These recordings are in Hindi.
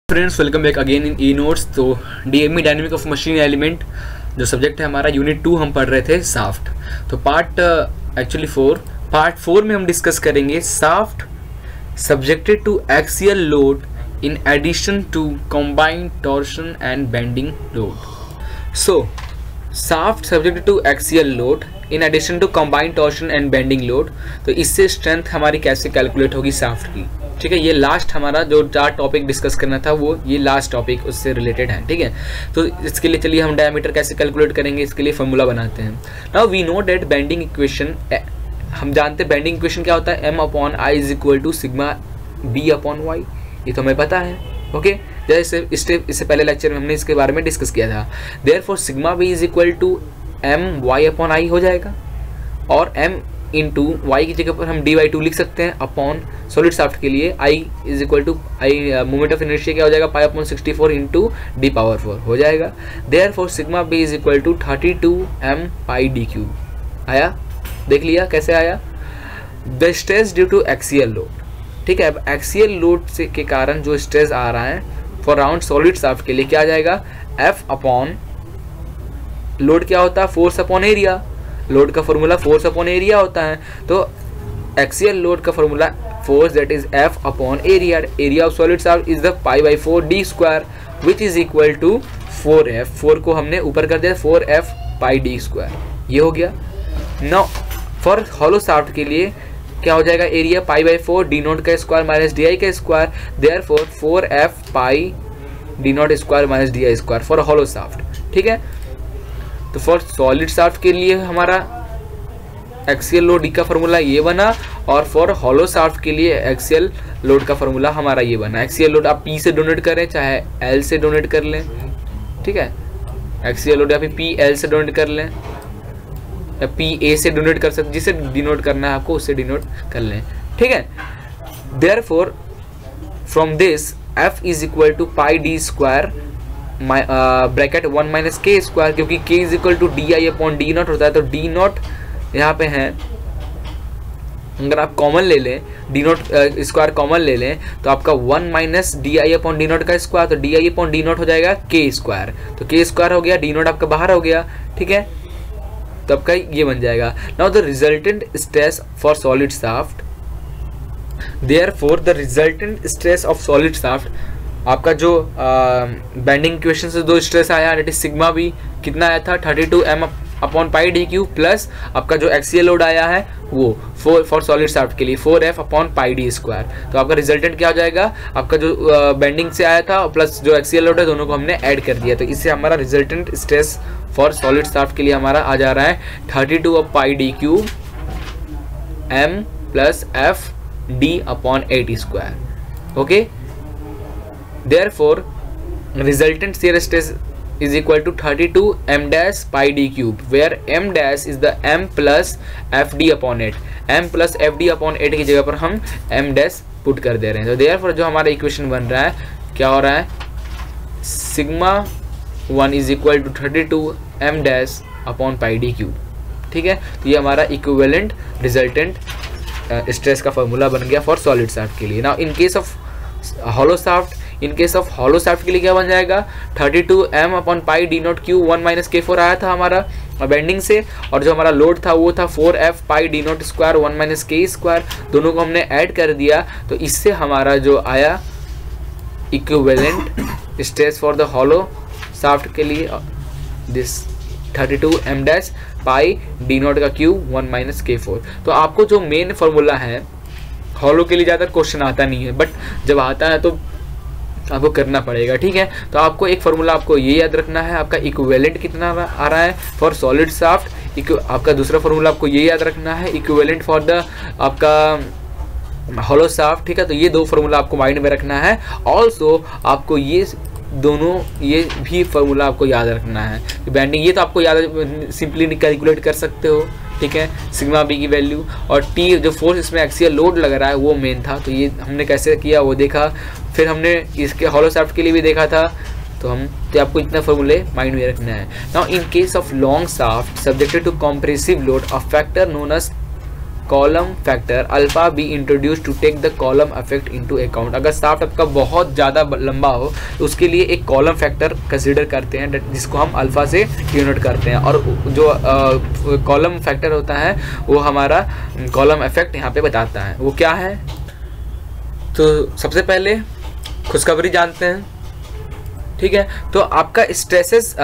Friends welcome back again in E notes. तो DME dynamic of machine element जो सब्जेक्ट है हमारा यूनिट 2 हम पढ़ रहे थे साफ्ट। तो पार्ट 4 में हम डिस्कस करेंगे shaft subjected to axial load in addition to combined torsion and bending load. So shaft subjected to axial load in addition to combined torsion and bending load. तो इससे स्ट्रेंथ हमारी कैसे कैलकुलेट होगी साफ्ट की, ठीक है। ये लास्ट हमारा जो 4 टॉपिक डिस्कस करना था वो ये लास्ट टॉपिक उससे रिलेटेड है, ठीक है। तो इसके लिए चलिए हम डायमीटर कैसे कैलकुलेट करेंगे, इसके लिए फॉर्मूला बनाते हैं। Now we know that bending equation, हम जानते हैं बेंडिंग इक्वेशन क्या होता है, m/i is equal to sigma b/y। ये तो हमें पता है, ओके। जैसे इससे पहले लेक्चर में हमने इसके बारे में डिस्कस किया था। Therefore sigma b is equal to my/i हो जाएगा, और m इंटू वाई की जगह पर हम dy/2 लिख सकते हैं अपॉन सॉलिड शाफ्ट के लिए i is equal to moment of inertia क्या हो जाएगा, π/64 इंटू d⁴ हो जाएगा। Therefore sigma b is equal to 32 m/πd³ आया। देख लिया कैसे आया। The stress due to axial load, ठीक है। अब एक्सियल लोड से के कारण जो स्ट्रेस आ रहा है फॉर राउंड सॉलिड शाफ्ट के लिए क्या आ जाएगा, F अपॉन लोड क्या होता है, फोर्स अपॉन एरिया। लोड का फॉर्मूला फोर्स अपॉन एरिया होता है। तो एक्सियल लोड का formula force that is F upon area. Area of solid shaft is the π/4d² which is equal to 4F। 4 को हमने ऊपर कर दिया, 4F/d²। ये हो गया। नाउ फॉर हॉलो शाफ्ट के लिए क्या हो जाएगा, एरिया π/4 d0 का स्क्वायर माइनस di का square. Therefore 4F/d0² minus di² for hollow shaft, ठीक है। तो फॉर सॉलिड शाफ्ट के लिए हमारा एक्सियल लोड का फॉर्मूला ये बना, और फॉर हॉलो शाफ्ट के लिए एक्सियल लोड का फॉर्मूला हमारा ये बना। एक्सियल लोड आप P से डोनेट करें चाहे L से डोनेट कर लें, ठीक है। एक्सियल लोड या फिर PL से डोनेट कर लें या PA से डोनेट कर सकते, जिसे डिनोट करना है आपको उससे डिनोट कर लें, ठीक है। Therefore from this F is equal to πd² bracket 1 minus k², क्योंकि k is equal to di/d0 होता है। तो d0 यहाँ पे है, अगर आप कॉमन ले लें d0 स्क्वायर कॉमन ले लें तो आपका 1 माइनस di/d0 का स्क्वायर, तो di/d0 हो जाएगा k²। तो k² हो गया, d0 आपका बाहर हो गया, ठीक है। तो आपका ये बन जाएगा। Now the resultant stress for solid shaft, therefore the resultant stress of solid shaft, आपका जो बेंडिंग इक्वेशन से दो स्ट्रेस आया दैट इज सिग्मा बी कितना आया था 32 m/πd³ प्लस आपका जो एक्सियल लोड आया है वो फॉर सॉलिड शाफ्ट के लिए 4F/πd²। तो आपका रिजल्टेंट क्या हो जाएगा, आपका जो बेंडिंग से आया था प्लस जो एक्सियल लोड है दोनों को हमने ऐड कर दिया। तो इससे हमारा resultant stress for solid shaft के लिए हमारा आ जा रहा है 32πd³ m plus F/d/80², okay. Therefore, resultant shear stress is equal to 32 m'/πd³, where m' is the m plus Fd/8। m plus Fd/8 की जगह पर हम m' पुट कर दे रहे हैं। तो therefore जो हमारा इक्वेशन बन रहा है क्या हो रहा है, sigma 1 is equal to 32 m'/πd³, ठीक है। तो ये हमारा इक्विवेलेंट रिजल्टेंट स्ट्रेस का फॉर्मूला बन गया फॉर सॉलिड शाफ्ट के लिए। Now in case of hollow shaft, in case of hollow shaft के लिए क्या बन जाएगा, 32 m/πd0³ 1 माइनस k4 आया था हमारा बेंडिंग से, और जो हमारा लोड था वो था 4F/d0² 1 माइनस k²। दोनों को हमने ऐड कर दिया, तो इससे हमारा जो आया equivalent stress for the hollow shaft के लिए दिस 32 m'/πd0³ 1 माइनस k4। तो आपको जो मेन फॉर्मूला है, हॉलो के लिए ज़्यादा क्वेश्चन आता नहीं है, बट जब आता है तो आपको करना पड़ेगा, ठीक है। तो आपको एक फॉर्मूला आपको ये याद रखना है, आपका इक्विवेलेंट कितना आ रहा है फॉर सॉलिड शाफ्ट। आपका दूसरा फॉर्मूला आपको ये याद रखना है, इक्विवेलेंट फॉर द आपका हॉलो शाफ्ट, ठीक है। तो ये दो फॉर्मूला आपको माइंड में रखना है। ऑल्सो आपको ये दोनों ये भी फॉर्मूला आपको याद रखना है। बेंडिंग ये तो आपको याद सिंपली कैलकुलेट कर सकते हो, ठीक है, सिग्मा बी की वैल्यू, और टी जो फोर्स इसमें एक्सियल लोड लग रहा है वो मेन था। तो ये हमने कैसे किया वो देखा, फिर हमने इसके हॉलो शाफ्ट के लिए भी देखा था। तो आपको इतना फॉर्मूले माइंड में रखना है। Now in case of long shaft subjected to compressive load, a factor known as column factor alpha be introduced to take the column effect into account. अगर शाफ्ट आपका बहुत ज़्यादा लंबा हो तो उसके लिए एक कॉलम फैक्टर कंसीडर करते हैं जिसको हम अल्फा से डिनोट करते हैं, और जो कॉलम फैक्टर होता है वो हमारा कॉलम इफेक्ट यहाँ पे बताता है। वो क्या है? तो सबसे पहले खुशखबरी जानते हैं, ठीक है। तो आपका स्ट्रेसेस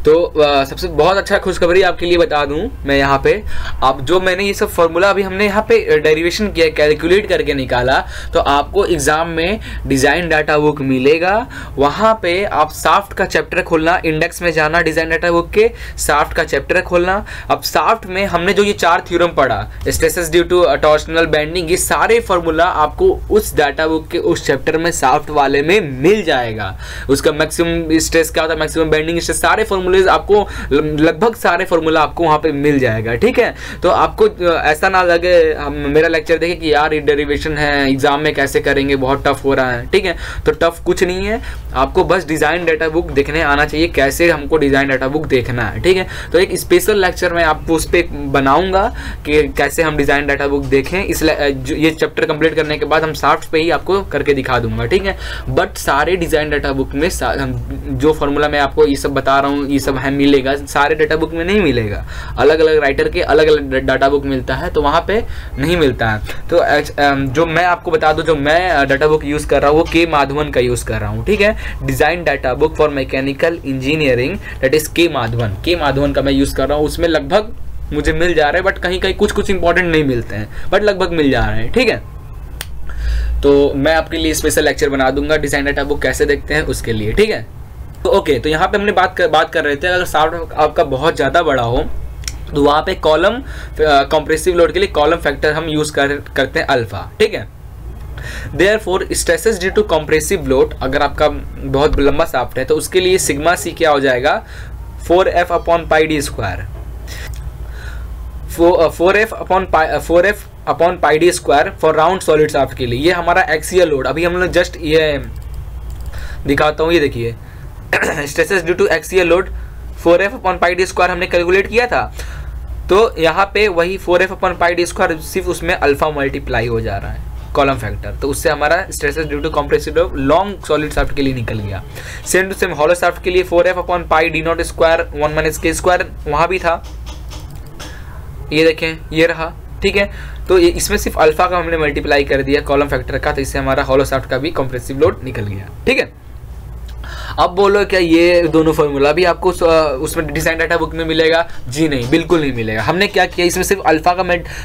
तो सबसे बहुत अच्छा खुशखबरी आपके लिए बता दूं मैं यहाँ पे, आप जो मैंने ये सब फॉर्मूला अभी हमने यहाँ पे डेरिवेशन किया, कैलकुलेट करके निकाला, तो आपको एग्जाम में डिज़ाइन डाटा बुक मिलेगा। वहाँ पे आप शाफ्ट का चैप्टर खोलना, इंडेक्स में जाना, डिज़ाइन डाटा बुक के शाफ्ट का चैप्टर खोलना। अब शाफ्ट में हमने जो ये 4 थ्योरम पढ़ा, stresses due to torsional bending, ये सारे फॉर्मूला आपको उस डाटा बुक के उस चैप्टर में शाफ्ट वाले में मिल जाएगा। उसका मैक्सिमम स्ट्रेस क्या होता है, मैक्सिमम बेंडिंग स्ट्रेस, सारे फॉर्मूले आपको लगभग सारे फॉर्मूला आपको वहां पे मिल जाएगा, ठीक है। तो आपको ऐसा ना लगे हम मेरा लेक्चर देखे कि यार ये डेरिवेशन है एग्जाम में कैसे करेंगे, बहुत टफ हो रहा है, ठीक है। तो टफ कुछ नहीं है, आपको बस डिजाइन डाटा बुक देखने आना चाहिए, कैसे हमको डिजाइन डाटा बुक देखना है, ठीक है। तो एक स्पेशल लेक्चर मैं आपको उस पर बनाऊंगा कि कैसे हम डिजाइन डाटा बुक देखें। ये चैप्टर कंप्लीट करने के बाद हम शाफ्ट पे ही आपको करके दिखा दूंगा, ठीक है। बट सारे डिजाइन डाटा बुक में जो फॉर्मूला मैं आपको ये सब बता रहा हूँ, ये सब है मिलेगा, सारे डाटा बुक में नहीं मिलेगा। अलग अलग राइटर के अलग अलग डाटा बुक मिलता है, तो वहाँ पे नहीं मिलता है। तो जो मैं आपको बता दूं, जो मैं डाटा बुक यूज़ कर रहा हूँ वो के माधवन का यूज़ कर रहा हूँ, ठीक है। Design data book for mechanical engineering, that is के माधवन का मैं यूज़ कर रहा हूँ। उसमें लगभग मुझे मिल जा रहा है, बट कहीं कहीं कुछ इंपॉर्टेंट नहीं मिलते हैं, बट लगभग मिल जा रहे हैं, ठीक है। तो मैं आपके लिए स्पेशल लेक्चर बना दूंगा डिज़ाइन डाटा बुक कैसे देखते हैं उसके लिए, ठीक है। तो ओके, तो यहाँ पे हमने बात कर रहे थे, अगर शाफ्ट आपका बहुत ज़्यादा बड़ा हो तो वहाँ पे कॉलम कॉम्प्रेसिव लोड के लिए कॉलम फैक्टर हम यूज़ करते हैं अल्फा, ठीक है। Therefore stresses due to compressive load, अगर आपका बहुत लंबा शाफ्ट है तो उसके लिए सिग्मा सी क्या हो जाएगा, 4f upon pi d square, 4f upon pi d square for round solid shaft के लिए। ये हमारा एक्सियल लोड, अभी हम लोग जस्ट ये दिखाता हूँ, ये देखिए stresses due to axial load 4f upon pi d square हमने कैलकुलेट किया था। तो यहाँ पे वही 4f upon pi d square, सिर्फ उसमें अल्फा मल्टीप्लाई हो जा रहा है कॉलम फैक्टर, तो उससे हमारा stresses due to compressive load long solid shaft के लिए निकल गया। Same to same hollow shaft के लिए 4f upon pi d not square 1 minus k square वहाँ भी था, ये देखें ये रहा, ठीक है। तो इसमें सिर्फ अल्फा का हमने मल्टीप्लाई कर दिया कॉलम फैक्टर का, तो इससे हमारा हॉलो शाफ्ट का भी कॉम्प्रेसिव लोड निकल गया, ठीक है। अब बोलो क्या ये दोनों फॉर्मूला भी आपको उसमें डिजाइन डाटा बुक में मिलेगा? जी नहीं, बिल्कुल नहीं मिलेगा। हमने क्या किया, इसमें सिर्फ अल्फा का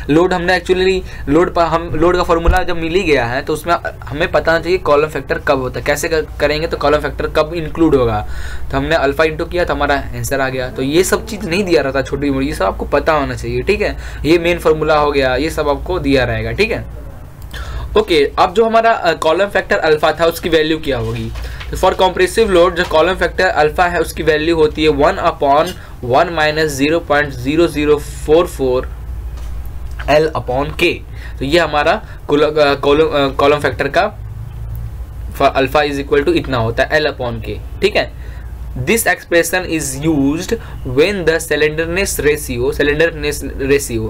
लोड हमने एक्चुअली लोड का फॉर्मूला जब मिल ही गया है तो उसमें हमें पता चाहिए कॉलम फैक्टर कब होता है, कैसे करेंगे तो कॉलम फैक्टर कब इंक्लूड होगा। तो हमने अल्फा इंटू किया तो हमारा आंसर आ गया। तो ये सब चीज़ नहीं दिया रहता छोटी मोटी, ये सब आपको पता होना चाहिए, ठीक है। ये मेन फॉर्मूला हो गया, ये सब आपको दिया रहेगा, ठीक है। ओके, अब जो हमारा कॉलम फैक्टर अल्फा था उसकी वैल्यू क्या होगी? तो फॉर कॉम्प्रेसिव लोड जो कॉलम फैक्टर अल्फा है उसकी वैल्यू होती है 1 अपॉन 1 माइनस 0.0044 L अपॉन के। तो ये हमारा कॉलम फैक्टर का अल्फा इज इक्वल टू इतना होता है L अपॉन के, ठीक है। This expression is used when the slenderness ratio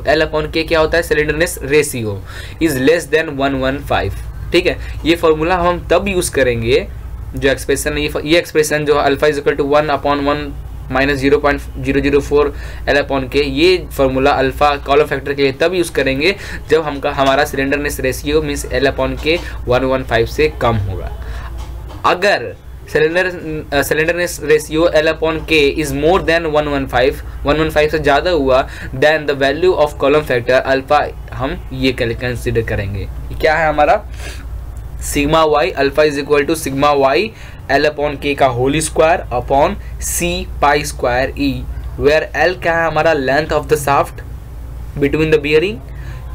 L upon के क्या होता है, slenderness ratio is less than 115, ठीक है। ये फॉर्मूला हम तब यूज करेंगे, जो एक्सप्रेशन है ये एक्सप्रेशन जो alpha is equal to 1 upon 1 minus 0.004 L upon k, ये फॉर्मूला अल्फा कॉलम फैक्टर के लिए तब यूज़ करेंगे जब हमारा slenderness ratio means L upon k 115 से कम होगा। अगर slenderness ratio L upon k is more than 115 से ज़्यादा हुआ, then the value of column factor alpha हम ये कंसिडर करेंगे। क्या है हमारा sigma y, alpha is equal to sigma y L upon k का whole square upon C pi square E, where L क्या है हमारा length of the shaft between the bearing,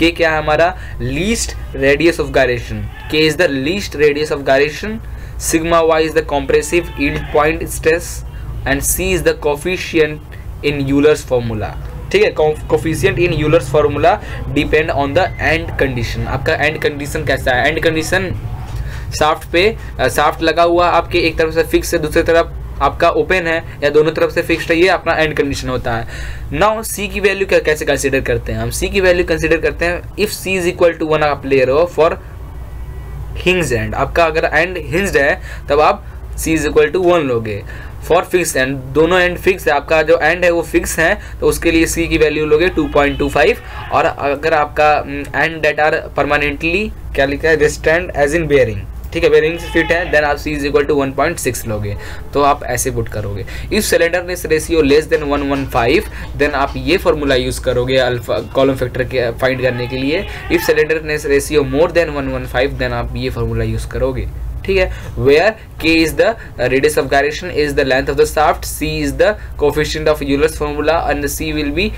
K क्या है हमारा least radius of gyration, K is the least radius of gyration, sigma y is the compressive yield point stress and C is the coefficient in Euler's formula, ठीक है। Coefficient in Euler's formula depend on the end condition. आपका एंड कंडीशन कैसा है, एंड कंडीशन शाफ्ट पे शाफ्ट लगा हुआ आपके एक तरफ से फिक्स है, दूसरी तरफ आपका ओपन है या दोनों तरफ से फिक्स्ड है, ये अपना एंड कंडीशन होता है। नाउ सी की वैल्यू कैसे कंसीडर करते हैं हम? सी की वैल्यू कंसीडर करते हैं if c is equal to 1 आप ले रहे हो फॉर हिंज एंड, आपका अगर एंड हिंज्ड है तब आप सी इज इक्वल टू 1 लोगे। फॉर फिक्स एंड, दोनों एंड फिक्स है, आपका जो एंड है वो फिक्स है तो उसके लिए सी की वैल्यू लोगे 2.25। और अगर आपका एंड डेट आर परमानेंटली क्या लिखा है, रेस्टेंड एज इन बेयरिंग, ठीक है, बेयरिंग से फिट है, देन आप सी इज इक्वल टू 1.6 लोगे। तो आप ऐसे पुट करोगे। If slenderness ratio less than 115 then आप ये फॉर्मूला यूज करोगे अल्फा कॉलम फैक्टर के फाइंड करने के लिए। If slenderness ratio more than 115 then आप ये फॉर्मूला यूज करोगे, ठीक है। Where k is the radius of gyration, is the length of the shaft, c is the coefficient of Euler's formula and c will be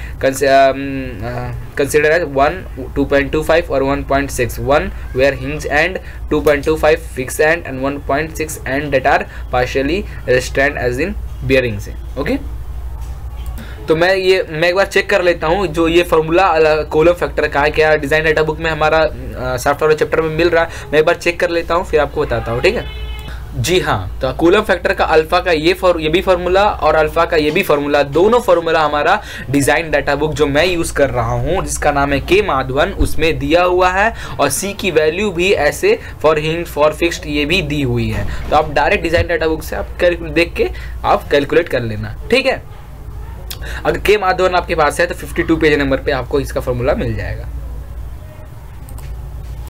considered as 1, 2.25 or 1.6, 1 where hinge end, 2.25 fixed end and 1.6 end that are partially restrained as in bearing से, ओके। तो मैं एक बार चेक कर लेता हूँ जो ये फॉर्मूला कॉलम फैक्टर का है क्या डिजाइन डाटा बुक में हमारा सॉफ्टवेयर चैप्टर में मिल रहा है, मैं एक बार चेक कर लेता हूँ फिर आपको बताता हूँ, ठीक है जी हाँ। तो कूलम फैक्टर का अल्फा का ये भी फार्मूला और अल्फा का ये भी फार्मूला, दोनों फार्मूला हमारा डिजाइन डाटा बुक जो मैं यूज कर रहा हूँ जिसका नाम है के माधवन, उसमें दिया हुआ है। और सी की वैल्यू भी ऐसे फॉर हिंज फॉर फिक्स्ड ये भी दी हुई है। तो आप डायरेक्ट डिजाइन डाटा बुक से आप देख के आप कैलकुलेट कर लेना, ठीक है। अगर के माधवन आपके पास है तो 52 पेज नंबर पे आपको इसका फार्मूला मिल जाएगा।